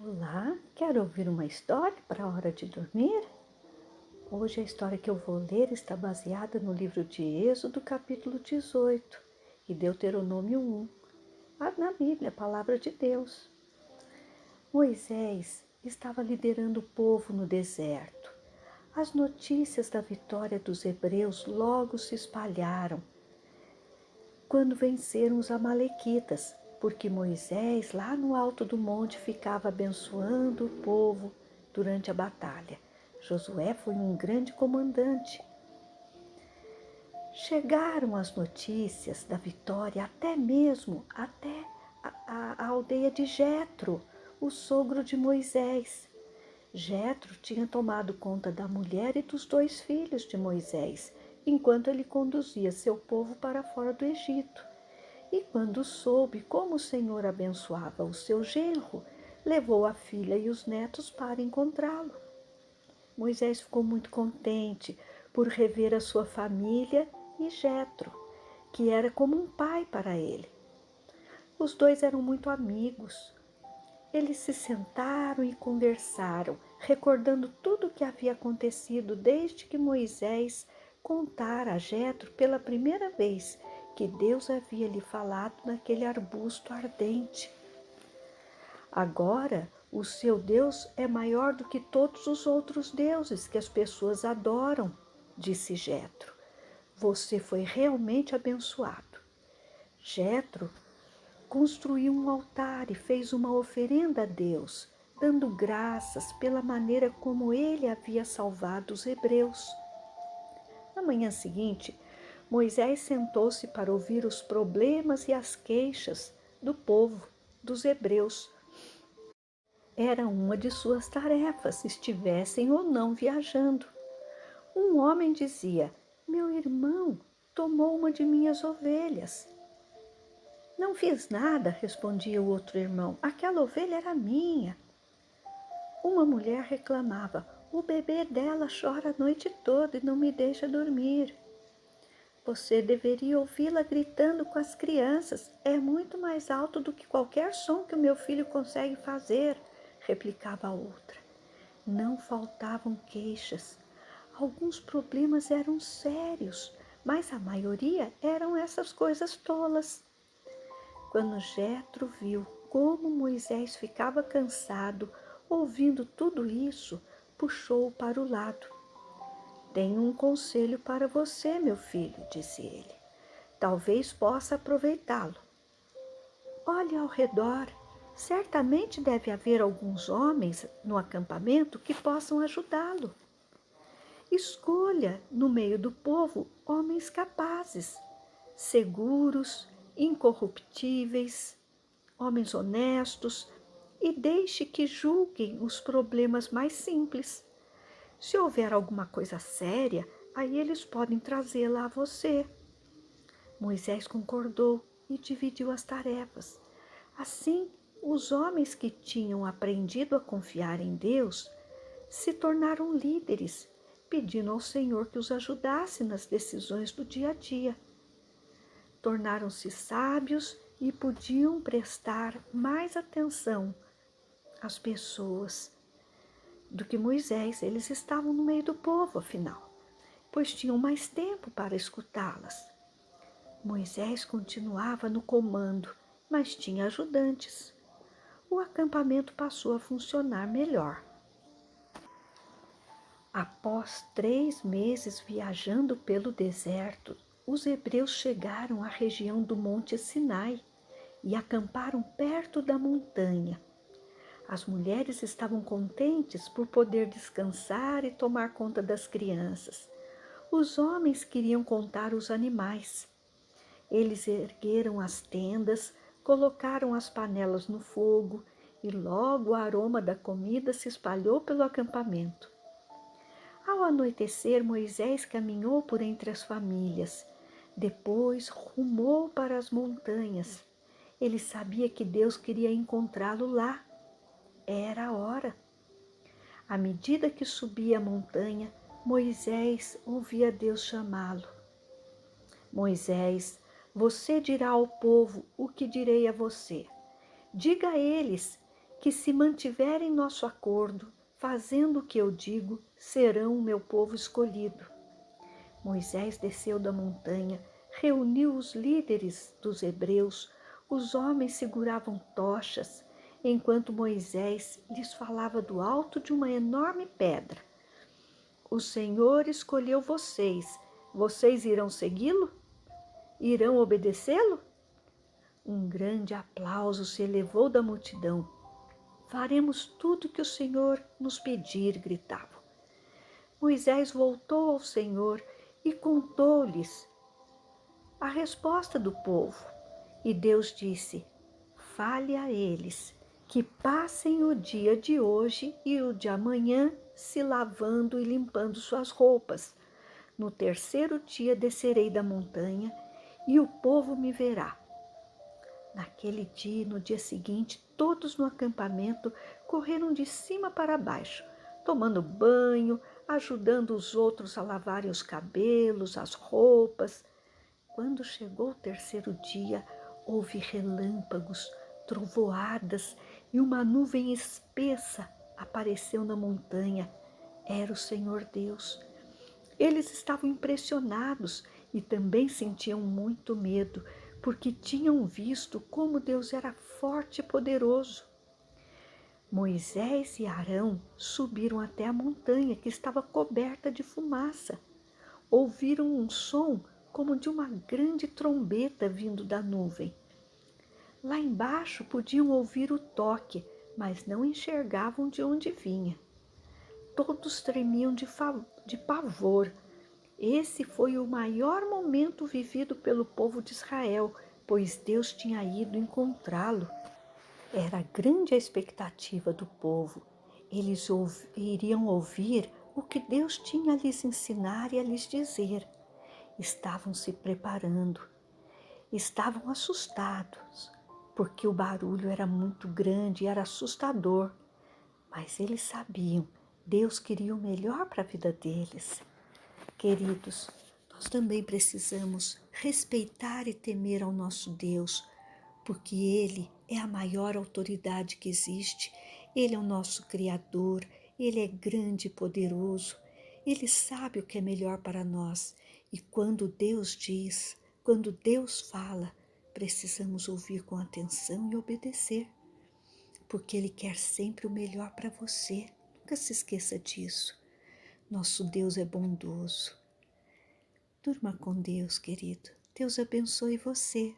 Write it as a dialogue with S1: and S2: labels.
S1: Olá, quer ouvir uma história para a hora de dormir? Hoje a história que eu vou ler está baseada no livro de Êxodo, capítulo 18, e Deuteronômio 1, na Bíblia, a palavra de Deus. Moisés estava liderando o povo no deserto. As notícias da vitória dos hebreus logo se espalharam quando venceram os amalequitas, porque Moisés, lá no alto do monte, ficava abençoando o povo durante a batalha. Josué foi um grande comandante. Chegaram as notícias da vitória até a aldeia de Jetro, o sogro de Moisés. Jetro tinha tomado conta da mulher e dos 2 filhos de Moisés, enquanto ele conduzia seu povo para fora do Egito. E quando soube como o Senhor abençoava o seu genro, levou a filha e os netos para encontrá-lo. Moisés ficou muito contente por rever a sua família e Jetro, que era como um pai para ele. Os dois eram muito amigos. Eles se sentaram e conversaram, recordando tudo o que havia acontecido desde que Moisés contara a Jetro pela primeira vez que Deus havia lhe falado naquele arbusto ardente. Agora, o seu Deus é maior do que todos os outros deuses que as pessoas adoram, disse Jetro. Você foi realmente abençoado. Jetro construiu um altar e fez uma oferenda a Deus, dando graças pela maneira como ele havia salvado os hebreus. Na manhã seguinte, Moisés sentou-se para ouvir os problemas e as queixas do povo, dos hebreus. Era uma de suas tarefas, estivessem ou não viajando. Um homem dizia: Meu irmão tomou uma de minhas ovelhas. Não fiz nada, respondia o outro irmão. Aquela ovelha era minha. Uma mulher reclamava: O bebê dela chora a noite toda e não me deixa dormir. Você deveria ouvi-la gritando com as crianças. É muito mais alto do que qualquer som que o meu filho consegue fazer, replicava a outra. Não faltavam queixas. Alguns problemas eram sérios, mas a maioria eram essas coisas tolas. Quando Jetro viu como Moisés ficava cansado ouvindo tudo isso, puxou-o para o lado. Tenho um conselho para você, meu filho, disse ele. Talvez possa aproveitá-lo. Olhe ao redor. Certamente deve haver alguns homens no acampamento que possam ajudá-lo. Escolha, no meio do povo, homens capazes, seguros, incorruptíveis, homens honestos, e deixe que julguem os problemas mais simples. Se houver alguma coisa séria, aí eles podem trazê-la a você. Moisés concordou e dividiu as tarefas. Assim, os homens que tinham aprendido a confiar em Deus se tornaram líderes, pedindo ao Senhor que os ajudasse nas decisões do dia a dia. Tornaram-se sábios e podiam prestar mais atenção às pessoas do que Moisés. Eles estavam no meio do povo, afinal, pois tinham mais tempo para escutá-las. Moisés continuava no comando, mas tinha ajudantes. O acampamento passou a funcionar melhor. Após 3 meses viajando pelo deserto, os hebreus chegaram à região do Monte Sinai e acamparam perto da montanha. As mulheres estavam contentes por poder descansar e tomar conta das crianças. Os homens queriam contar os animais. Eles ergueram as tendas, colocaram as panelas no fogo e logo o aroma da comida se espalhou pelo acampamento. Ao anoitecer, Moisés caminhou por entre as famílias. Depois rumou para as montanhas. Ele sabia que Deus queria encontrá-lo lá. Era a hora. À medida que subia a montanha, Moisés ouvia Deus chamá-lo. Moisés, você dirá ao povo o que direi a você. Diga a eles que se mantiverem nosso acordo, fazendo o que eu digo, serão o meu povo escolhido. Moisés desceu da montanha, reuniu os líderes dos hebreus, os homens seguravam tochas, enquanto Moisés lhes falava do alto de uma enorme pedra. O Senhor escolheu vocês. Vocês irão segui-lo? Irão obedecê-lo? Um grande aplauso se elevou da multidão. Faremos tudo que o Senhor nos pedir, gritavam. Moisés voltou ao Senhor e contou-lhes a resposta do povo. E Deus disse: fale a eles que passem o dia de hoje e o de amanhã se lavando e limpando suas roupas. No terceiro dia descerei da montanha e o povo me verá. Naquele dia e no dia seguinte, todos no acampamento correram de cima para baixo, tomando banho, ajudando os outros a lavarem os cabelos, as roupas. Quando chegou o terceiro dia, houve relâmpagos, trovoadas e uma nuvem espessa apareceu na montanha. Era o Senhor Deus. Eles estavam impressionados e também sentiam muito medo, porque tinham visto como Deus era forte e poderoso. Moisés e Arão subiram até a montanha, que estava coberta de fumaça. Ouviram um som como de uma grande trombeta vindo da nuvem. Lá embaixo podiam ouvir o toque, mas não enxergavam de onde vinha. Todos tremiam de pavor. Esse foi o maior momento vivido pelo povo de Israel, pois Deus tinha ido encontrá-lo. Era grande a expectativa do povo. Eles iriam ouvir o que Deus tinha a lhes ensinar e a lhes dizer. Estavam se preparando. Estavam assustados, porque o barulho era muito grande e era assustador. Mas eles sabiam, Deus queria o melhor para a vida deles. Queridos, nós também precisamos respeitar e temer ao nosso Deus, porque Ele é a maior autoridade que existe. Ele é o nosso Criador, Ele é grande e poderoso. Ele sabe o que é melhor para nós. E quando Deus diz, quando Deus fala, precisamos ouvir com atenção e obedecer, porque Ele quer sempre o melhor para você. Nunca se esqueça disso. Nosso Deus é bondoso. Durma com Deus, querido. Deus abençoe você.